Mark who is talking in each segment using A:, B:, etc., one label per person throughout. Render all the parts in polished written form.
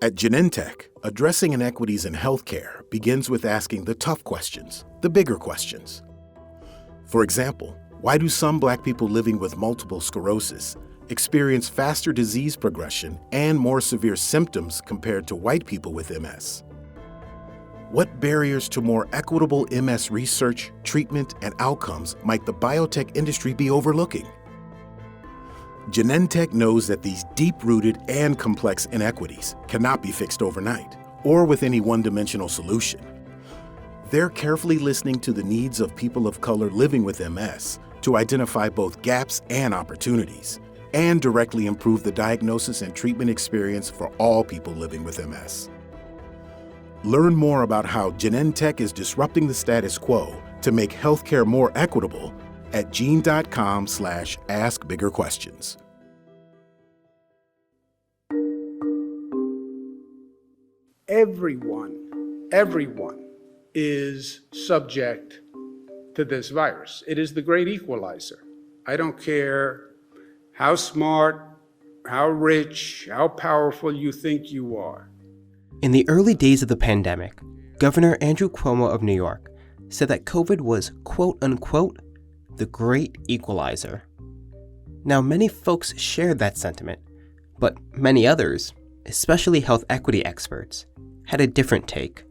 A: At Genentech, addressing inequities in healthcare begins with asking the tough questions, the bigger questions. For example, why do some Black people living with multiple sclerosis experience faster disease progression and more severe symptoms compared to white people with MS? What barriers to more equitable MS research, treatment, and outcomes might the biotech industry be overlooking? Genentech knows that these deep-rooted and complex inequities cannot be fixed overnight or with any one-dimensional solution. They're carefully listening to the needs of people of color living with MS to identify both gaps and opportunities, and directly improve the diagnosis and treatment experience for all people living with MS. Learn more about how Genentech is disrupting the status quo to make healthcare more equitable at gene.com/askbiggerquestions.
B: Everyone is subject to this virus. It is the great equalizer. I don't care how smart, how rich, how powerful you think you are.
C: In the early days of the pandemic, Governor Andrew Cuomo of New York said that COVID was, quote-unquote, the great equalizer. Now, many folks shared that sentiment, but many others, especially health equity experts, had a different take,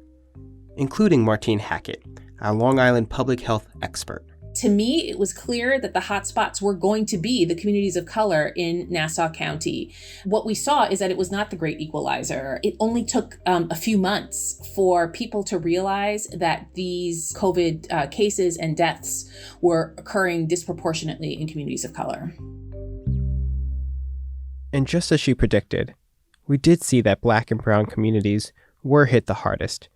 C: including Martine Hackett, a Long Island public health expert.
D: To me, it was clear that the hotspots were going to be the communities of color in Nassau County. What we saw is that it was not the great equalizer. It only took a few months for people to realize that these COVID cases and deaths were occurring disproportionately in communities of color.
C: And just as she predicted, we did see that Black and brown communities were hit the hardest,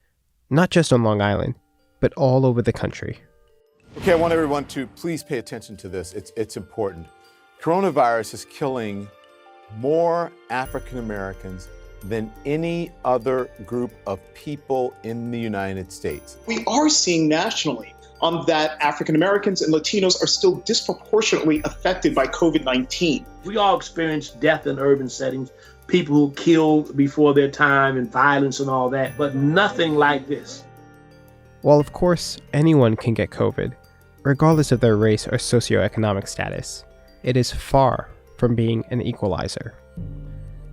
C: not just on Long Island, but all over the country.
E: Okay, I want everyone to please pay attention to this. It's important. Coronavirus is killing more African Americans than any other group of people in the United States.
F: We are seeing nationally that African Americans and Latinos are still disproportionately affected by COVID-19.
G: We all experience death in urban settings, people who killed before their time and violence and all that, but nothing like this.
C: While of course anyone can get COVID, regardless of their race or socioeconomic status, it is far from being an equalizer.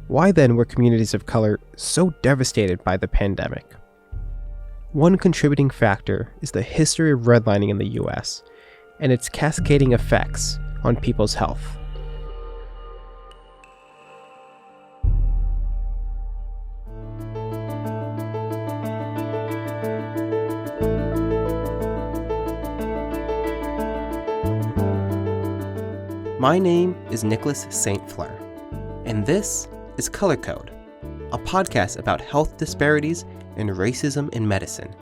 C: Why then were communities of color so devastated by the pandemic? One contributing factor is the history of redlining in the US and its cascading effects on people's health. My name is Nicholas St. Fleur, and this is Color Code, a podcast about health disparities and racism in medicine.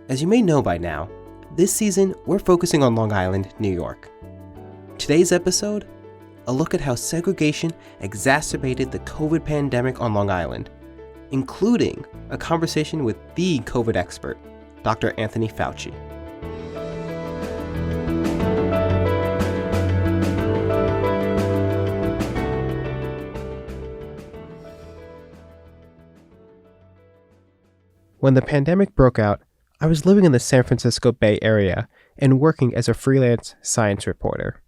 C: As you may know by now, this season we're focusing on Long Island, New York. Today's episode, a look at how segregation exacerbated the COVID pandemic on Long Island, including a conversation with the COVID expert, Dr. Anthony Fauci. When the pandemic broke out, I was living in the San Francisco Bay Area and working as a freelance science reporter.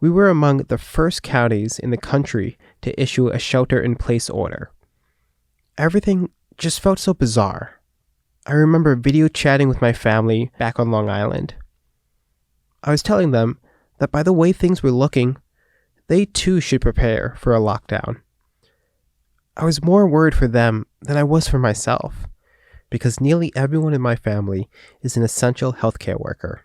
C: We were among the first counties in the country to issue a shelter-in-place order. Everything just felt so bizarre. I remember video chatting with my family back on Long Island. I was telling them that by the way things were looking, they too should prepare for a lockdown. I was more worried for them than I was for myself, because nearly everyone in my family is an essential healthcare worker.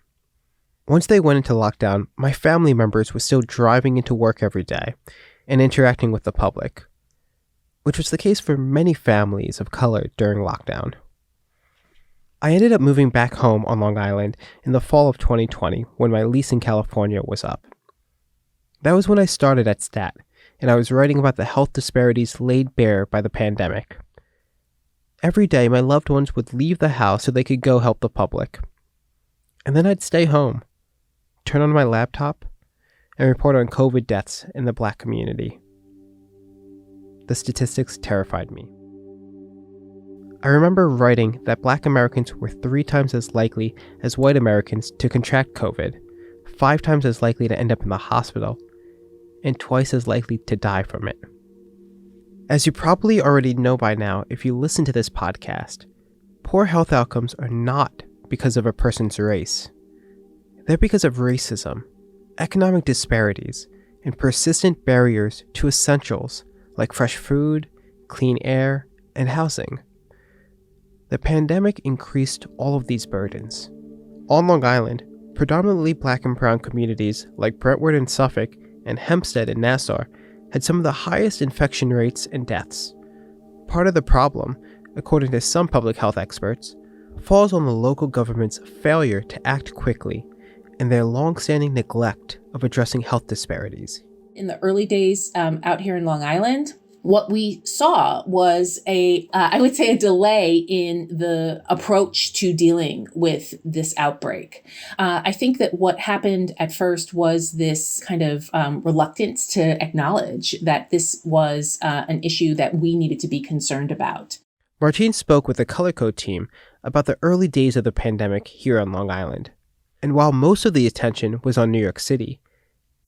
C: Once they went into lockdown, my family members were still driving into work every day and interacting with the public, which was the case for many families of color during lockdown. I ended up moving back home on Long Island in the fall of 2020 when my lease in California was up. That was when I started at STAT, and I was writing about the health disparities laid bare by the pandemic. Every day, my loved ones would leave the house so they could go help the public. And then I'd stay home, turn on my laptop, and report on COVID deaths in the Black community. the statistics terrified me. I remember writing that Black Americans were 3 times as likely as white Americans to contract COVID, 5 times as likely to end up in the hospital, and twice as likely to die from it. As you probably already know by now if you listen to this podcast, poor health outcomes are not because of a person's race. They're because of racism, economic disparities, and persistent barriers to essentials like fresh food, clean air, and housing. The pandemic increased all of these burdens. On Long Island, predominantly Black and brown communities like Brentwood and Suffolk and Hempstead and Nassau had some of the highest infection rates and deaths. Part of the problem, according to some public health experts, falls on the local government's failure to act quickly and their long-standing neglect of addressing health disparities.
D: In the early days out here in Long Island, what we saw was a delay in the approach to dealing with this outbreak. I think that what happened at first was this kind of reluctance to acknowledge that this was an issue that we needed to be concerned about.
C: Martine spoke with the Color Code team about the early days of the pandemic here on Long Island. And while most of the attention was on New York City,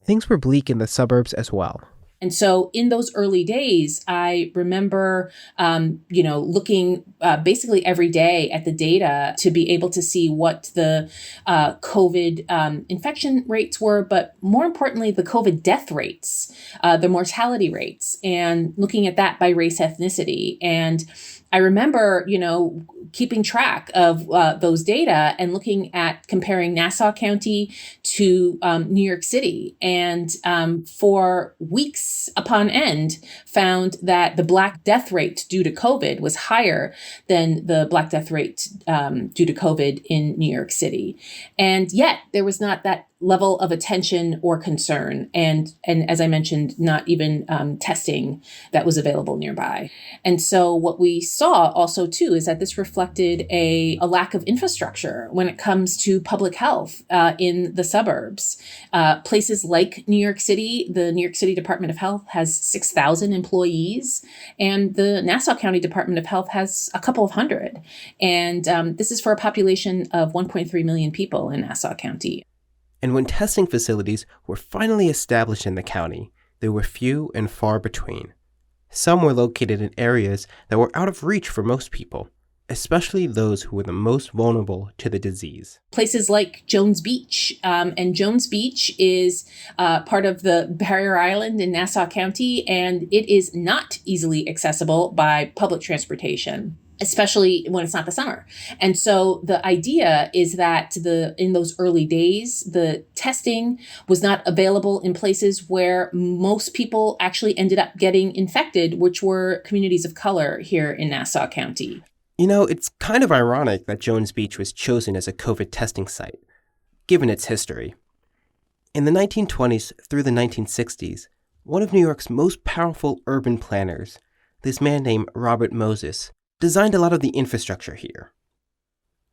C: things were bleak in the suburbs as well.
D: And so in those early days, I remember, looking basically every day at the data to be able to see what the COVID infection rates were, but more importantly, the COVID death rates, the mortality rates, and looking at that by race, ethnicity. And I remember, keeping track of those data and looking at comparing Nassau County to New York City. And for weeks upon end, found that the Black death rate due to COVID was higher than the Black death rate due to COVID in New York City. And yet there was not that level of attention or concern. And as I mentioned, not even testing that was available nearby. And so what we saw also too is that this reflected a lack of infrastructure when it comes to public health in the suburbs. Places like New York City, the New York City Department of Health has 6,000 employees, and the Nassau County Department of Health has a couple of hundred. And this is for a population of 1.3 million people in Nassau County.
C: And when testing facilities were finally established in the county, they were few and far between. Some were located in areas that were out of reach for most people, especially those who were the most vulnerable to the disease.
D: Places like Jones Beach, and Jones Beach is part of the Barrier Island in Nassau County, and it is not easily accessible by public transportation, especially when it's not the summer. And so the idea is that in those early days, the testing was not available in places where most people actually ended up getting infected, which were communities of color here in Nassau County.
C: It's kind of ironic that Jones Beach was chosen as a COVID testing site, given its history. In the 1920s through the 1960s, one of New York's most powerful urban planners, this man named Robert Moses, designed a lot of the infrastructure here.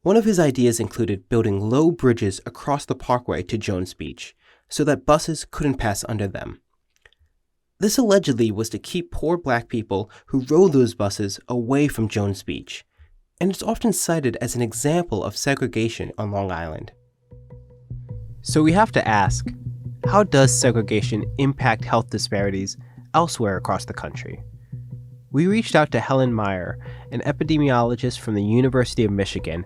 C: One of his ideas included building low bridges across the parkway to Jones Beach so that buses couldn't pass under them. This allegedly was to keep poor Black people who rode those buses away from Jones Beach, and it's often cited as an example of segregation on Long Island. So we have to ask, how does segregation impact health disparities elsewhere across the country? We reached out to Helen Meyer, an epidemiologist from the University of Michigan,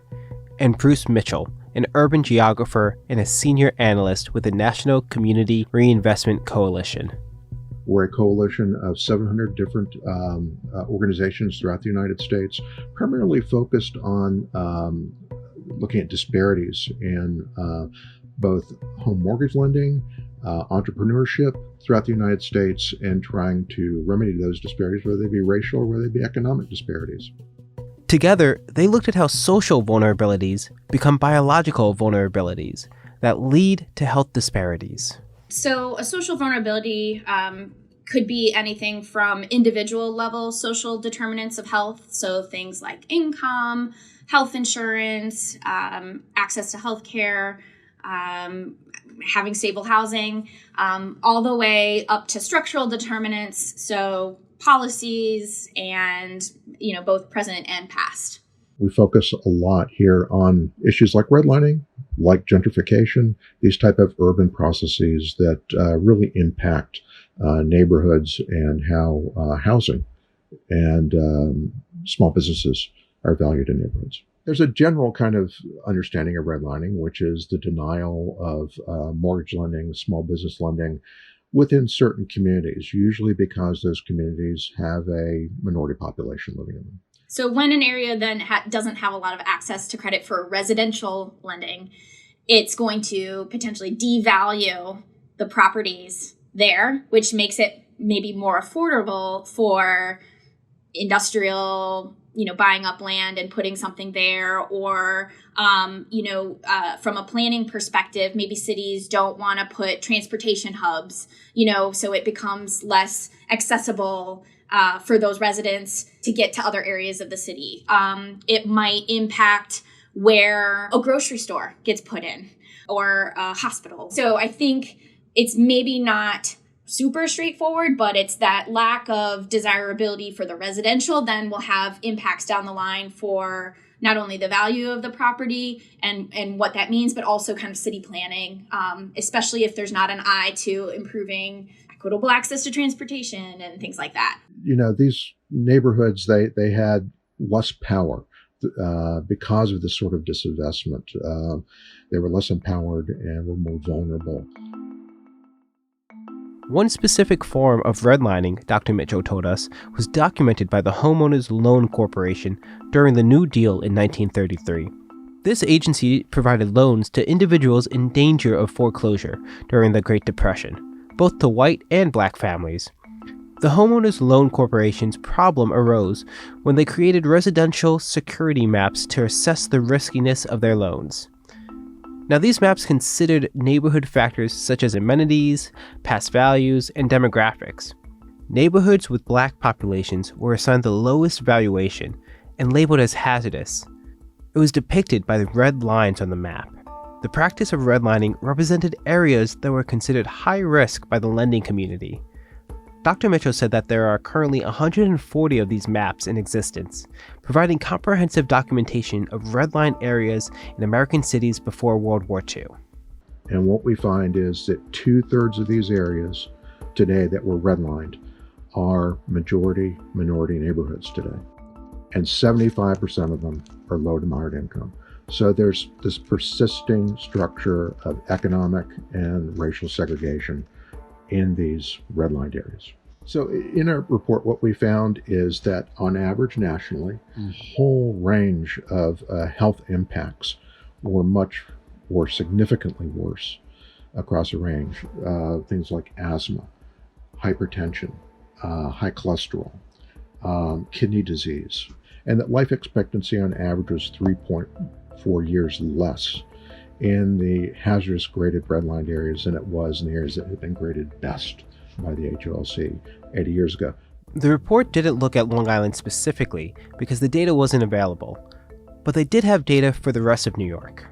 C: and Bruce Mitchell, an urban geographer and a senior analyst with the National Community Reinvestment Coalition.
H: We're a coalition of 700 different organizations throughout the United States, primarily focused on looking at disparities in both home mortgage lending, entrepreneurship throughout the United States, and trying to remedy those disparities, whether they be racial or whether they be economic disparities.
C: Together, they looked at how social vulnerabilities become biological vulnerabilities that lead to health disparities.
I: So a social vulnerability could be anything from individual level social determinants of health, so things like income, health insurance, access to health care, having stable housing, all the way up to structural determinants, so policies and, both present and past.
H: We focus a lot here on issues like redlining, like gentrification, these type of urban processes that really impact neighborhoods and how housing and small businesses are valued in neighborhoods. There's a general kind of understanding of redlining, which is the denial of mortgage lending, small business lending within certain communities, usually because those communities have a minority population living in them.
I: So when an area then doesn't have a lot of access to credit for residential lending, it's going to potentially devalue the properties there, which makes it maybe more affordable for industrial, buying up land and putting something there, or, from a planning perspective, maybe cities don't want to put transportation hubs, so it becomes less accessible for those residents to get to other areas of the city. It might impact where a grocery store gets put in or a hospital. So I think it's maybe not super straightforward, but it's that lack of desirability for the residential then will have impacts down the line for not only the value of the property and what that means, but also kind of city planning, especially if there's not an eye to improving equitable access to transportation and things like that.
H: These neighborhoods, they had less power because of this sort of disinvestment. They were less empowered and were more vulnerable.
C: One specific form of redlining, Dr. Mitchell told us, was documented by the Homeowners Loan Corporation during the New Deal in 1933. This agency provided loans to individuals in danger of foreclosure during the Great Depression, both to white and black families. The Homeowners Loan Corporation's problem arose when they created residential security maps to assess the riskiness of their loans. Now, these maps considered neighborhood factors such as amenities, past values, and demographics. Neighborhoods with black populations were assigned the lowest valuation and labeled as hazardous. It was depicted by the red lines on the map. The practice of redlining represented areas that were considered high risk by the lending community. Dr. Mitchell said that there are currently 140 of these maps in existence, providing comprehensive documentation of redline areas in American cities before World War II.
H: And what we find is that 2/3 of these areas today that were redlined are majority minority neighborhoods today. And 75% of them are low to moderate income. So there's this persisting structure of economic and racial segregation in these redlined areas. So in our report, what we found is that on average nationally, a whole range of health impacts were much or significantly worse across a range. Things like asthma, hypertension, high cholesterol, kidney disease, and that life expectancy on average was 3.4 years less in the hazardous graded redlined areas than it was in the areas that had been graded best by the HLC 80 years ago.
C: The report didn't look at Long Island specifically because the data wasn't available, but they did have data for the rest of New York.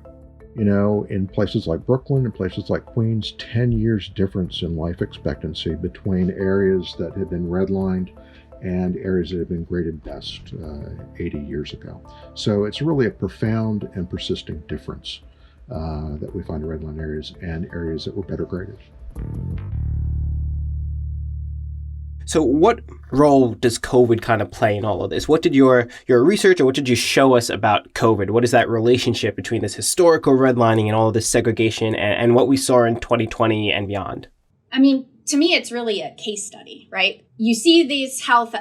H: In places like Brooklyn and places like Queens, 10 years difference in life expectancy between areas that had been redlined and areas that had been graded best 80 years ago. So it's really a profound and persisting difference that we find in redline areas and areas that were better graded.
C: So what role does COVID kind of play in all of this? What did your research, or what did you show us about COVID? What is that relationship between this historical redlining and all of this segregation and what we saw in 2020 and beyond?
I: I mean, to me, it's really a case study, right? You see these health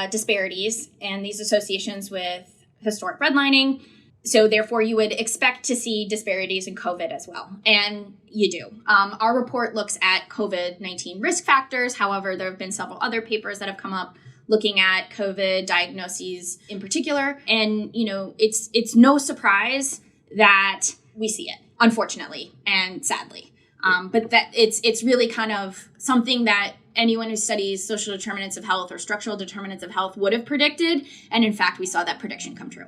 I: disparities and these associations with historic redlining. So therefore, you would expect to see disparities in COVID as well. And you do. Our report looks at COVID-19 risk factors. However, there have been several other papers that have come up looking at COVID diagnoses in particular. And, it's no surprise that we see it, unfortunately and sadly. But that it's really kind of something that anyone who studies social determinants of health or structural determinants of health would have predicted. And in fact, we saw that prediction come true.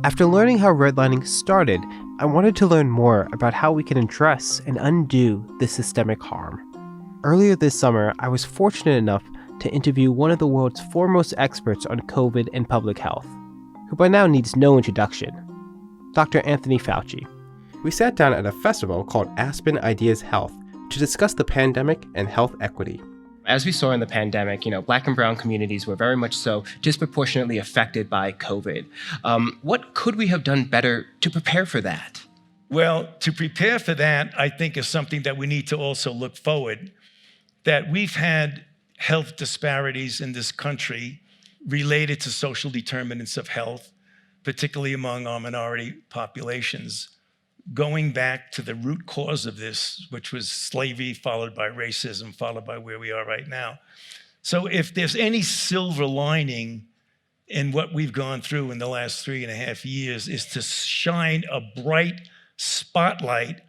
C: After learning how redlining started, I wanted to learn more about how we can address and undo this systemic harm. Earlier this summer, I was fortunate enough to interview one of the world's foremost experts on COVID and public health, who by now needs no introduction, Dr. Anthony Fauci. We sat down at a festival called Aspen Ideas Health to discuss the pandemic and health equity. As we saw in the pandemic, Black and brown communities were very much so disproportionately affected by COVID. What could we have done better to prepare for that?
J: Well, to prepare for that, I think is something that we need to also look forward, that we've had health disparities in this country related to social determinants of health, particularly among our minority populations, going back to the root cause of this, which was slavery, followed by racism, followed by where we are right now. So if there's any silver lining in what we've gone through in the last 3.5 years, is to shine a bright spotlight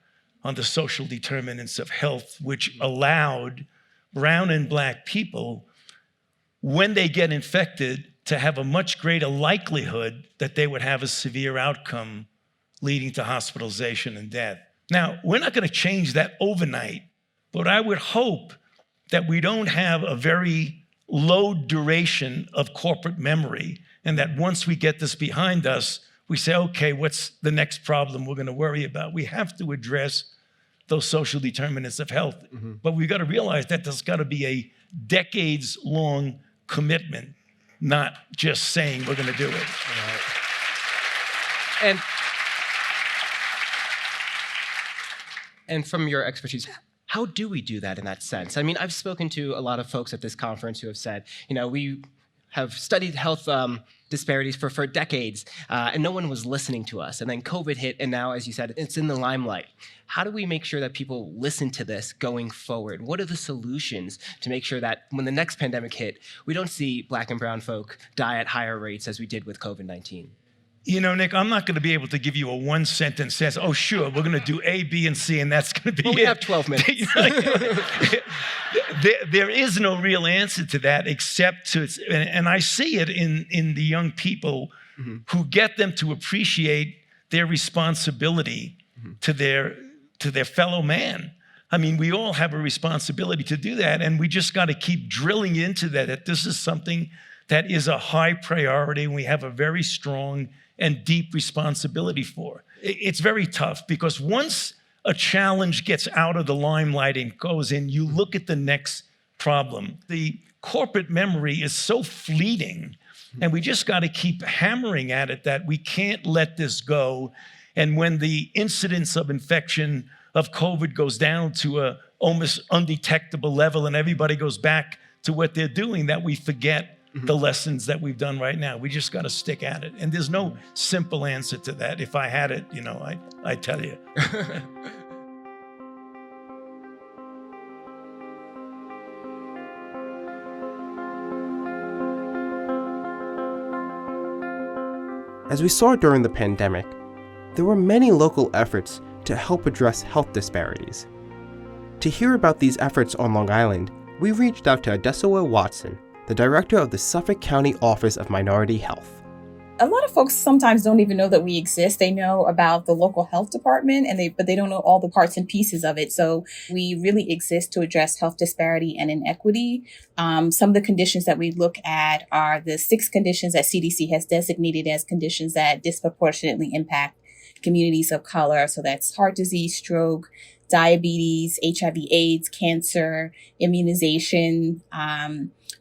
J: on the social determinants of health, which allowed brown and Black people, when they get infected, to have a much greater likelihood that they would have a severe outcome leading to hospitalization and death. Now, we're not going to change that overnight, but I would hope that we don't have a very low duration of corporate memory, and that once we get this behind us, we say, okay, what's the next problem we're going to worry about? We have to address those social determinants of health. Mm-hmm. But we've got to realize that there's got to be a decades-long commitment, not just saying we're going to do it.
C: Right. And from your expertise, how do we do that in that sense? I mean, I've spoken to a lot of folks at this conference who have said, we have studied health disparities for decades, and no one was listening to us. And then COVID hit, and now, as you said, it's in the limelight. How do we make sure that people listen to this going forward? What are the solutions to make sure that when the next pandemic hit, we don't see Black and brown folk die at higher rates as we did with COVID-19?
J: Nick, I'm not going to be able to give you a one-sentence answer. Oh, sure, we're going to do A, B, and C, and that's going to be it.
C: We have 12 minutes.
J: There is no real answer to that, except and I see it in the young people mm-hmm. who get them to appreciate their responsibility mm-hmm. to their fellow man. I mean, we all have a responsibility to do that, and we just got to keep drilling into that this is something that is a high priority, and we have a very strong and deep responsibility for. It's very tough, because once a challenge gets out of the limelight and goes in, you look at the next problem. The corporate memory is so fleeting, and we just got to keep hammering at it that we can't let this go. And when the incidence of infection of COVID goes down to a almost undetectable level and everybody goes back to what they're doing, that we forget mm-hmm. the lessons that we've done right now. We just got to stick at it. And there's no simple answer to that. If I had it, I tell you.
C: As we saw during the pandemic, there were many local efforts to help address health disparities. To hear about these efforts on Long Island, we reached out to Adesola Watson, the director of the Suffolk County Office of Minority Health.
K: A lot of folks sometimes don't even know that we exist. They know about the local health department, but they don't know all the parts and pieces of it. So we really exist to address health disparity and inequity. Some of the conditions that we look at are the 6 conditions that CDC has designated as conditions that disproportionately impact communities of color. So that's heart disease, stroke, diabetes, HIV/AIDS, cancer, immunization,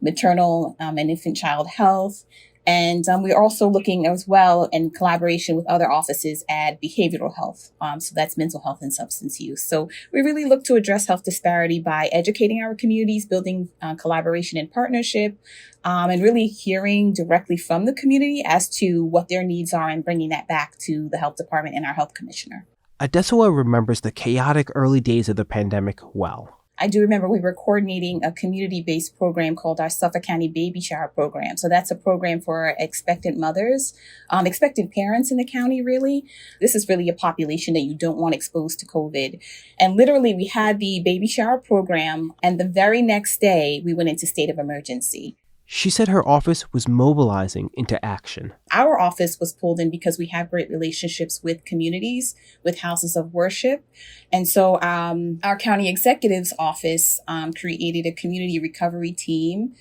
K: maternal and infant child health. And we're also looking as well in collaboration with other offices at behavioral health. So that's mental health and substance use. So we really look to address health disparity by educating our communities, building collaboration and partnership, and really hearing directly from the community as to what their needs are and bringing that back to the health department and our health commissioner.
C: Adesola remembers the chaotic early days of the pandemic well.
K: I do remember we were coordinating a community-based program called our Suffolk County Baby Shower Program. So that's a program for expectant mothers, expectant parents in the county, really. This is really a population that you don't want exposed to COVID. And literally, we had the baby shower program, and the very next day, we went into state of emergency.
C: She said her office was mobilizing into action.
K: Our office was pulled in because we have great relationships with communities, with houses of worship. And so our county executive's office created a community recovery team.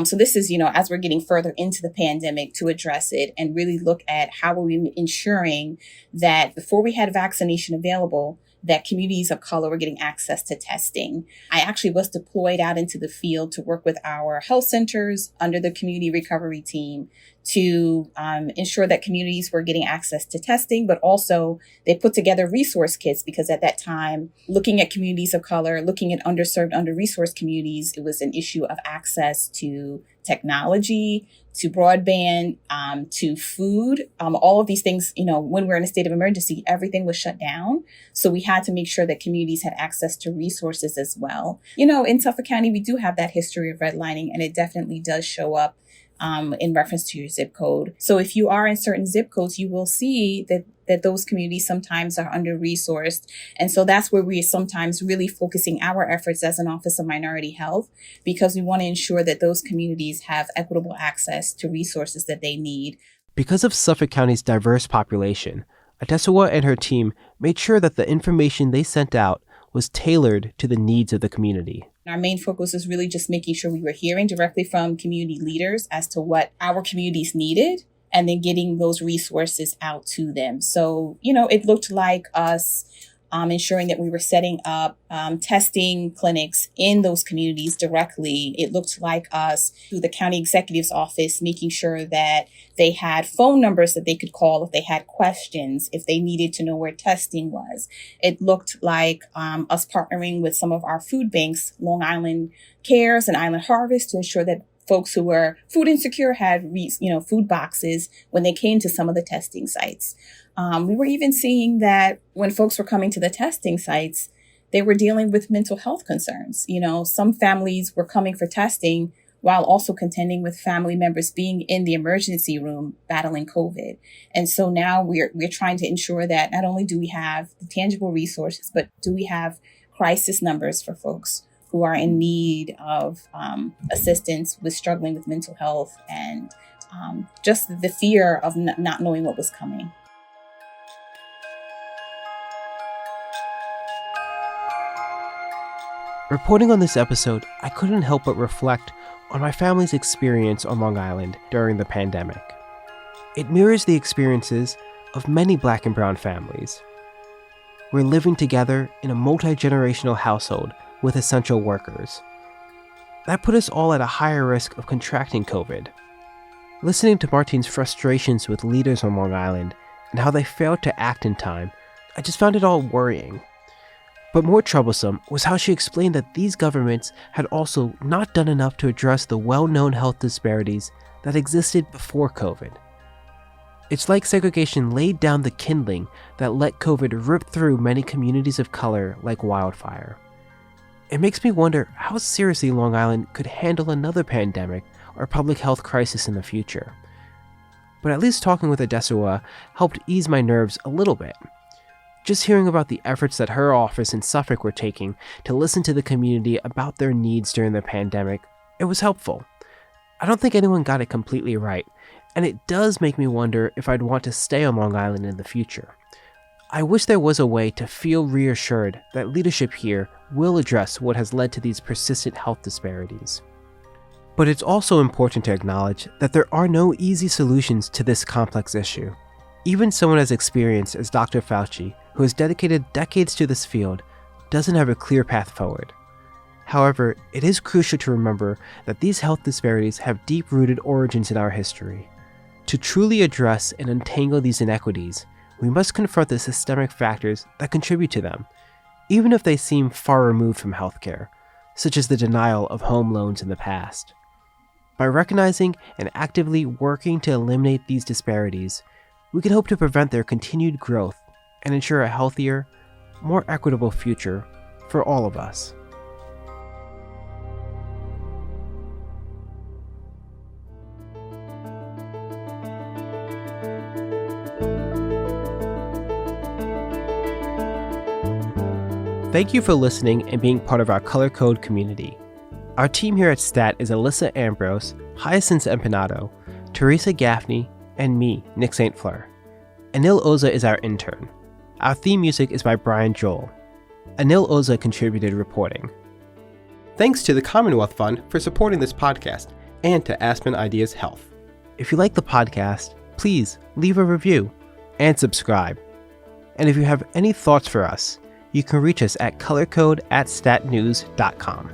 K: So this is, as we're getting further into the pandemic, to address it and really look at how are we ensuring that before we had vaccination available, that communities of color were getting access to testing. I actually was deployed out into the field to work with our health centers under the community recovery team to ensure that communities were getting access to testing, but also they put together resource kits because at that time, looking at communities of color, looking at underserved, under-resourced communities, it was an issue of access to technology, to broadband, to food, all of these things, when we're in a state of emergency, everything was shut down. So we had to make sure that communities had access to resources as well. In Suffolk County, we do have that history of redlining, and it definitely does show up in reference to your zip code. So if you are in certain zip codes, you will see that those communities sometimes are under-resourced. And so that's where we are sometimes really focusing our efforts as an Office of Minority Health, because we want to ensure that those communities have equitable access to resources that they need.
C: Because of Suffolk County's diverse population, Adesuwa and her team made sure that the information they sent out was tailored to the needs of the community.
K: Our main focus is really just making sure we were hearing directly from community leaders as to what our communities needed, and then getting those resources out to them. So, it looked like us ensuring that we were setting up testing clinics in those communities directly. It looked like us through the county executive's office, making sure that they had phone numbers that they could call if they had questions, if they needed to know where testing was. It looked like us partnering with some of our food banks, Long Island Cares and Island Harvest, to ensure that folks who were food insecure had, food boxes when they came to some of the testing sites. We were even seeing that when folks were coming to the testing sites, they were dealing with mental health concerns. Some families were coming for testing while also contending with family members being in the emergency room battling COVID. And so now we're trying to ensure that not only do we have the tangible resources, but do we have crisis numbers for folks who are in need of assistance with struggling with mental health and just the fear of not knowing what was coming.
C: Reporting on this episode, I couldn't help but reflect on my family's experience on Long Island during the pandemic. It mirrors the experiences of many Black and brown families. We're living together in a multi-generational household with essential workers. That put us all at a higher risk of contracting COVID. Listening to Martine's frustrations with leaders on Long Island and how they failed to act in time, I just found it all worrying. But more troublesome was how she explained that these governments had also not done enough to address the well-known health disparities that existed before COVID. It's like segregation laid down the kindling that let COVID rip through many communities of color like wildfire. It makes me wonder how seriously Long Island could handle another pandemic or public health crisis in the future. But at least talking with Adesuwa helped ease my nerves a little bit. Just hearing about the efforts that her office in Suffolk were taking to listen to the community about their needs during the pandemic, it was helpful. I don't think anyone got it completely right, and it does make me wonder if I'd want to stay on Long Island in the future. I wish there was a way to feel reassured that leadership here will address what has led to these persistent health disparities. But it's also important to acknowledge that there are no easy solutions to this complex issue. Even someone as experienced as Dr. Fauci, who has dedicated decades to this field, doesn't have a clear path forward. However, it is crucial to remember that these health disparities have deep-rooted origins in our history. To truly address and untangle these inequities, we must confront the systemic factors that contribute to them, even if they seem far removed from healthcare, such as the denial of home loans in the past. By recognizing and actively working to eliminate these disparities, we can hope to prevent their continued growth and ensure a healthier, more equitable future for all of us. Thank you for listening and being part of our Color Code community. Our team here at STAT is Alyssa Ambrose, Hyacinth Empanato, Teresa Gaffney, and me, Nick St. Fleur. Anil Oza is our intern. Our theme music is by Brian Joel. Anil Oza contributed reporting. Thanks to the Commonwealth Fund for supporting this podcast, and to Aspen Ideas Health. If you like the podcast, please leave a review and subscribe. And if you have any thoughts for us, you can reach us at colorcode@statnews.com.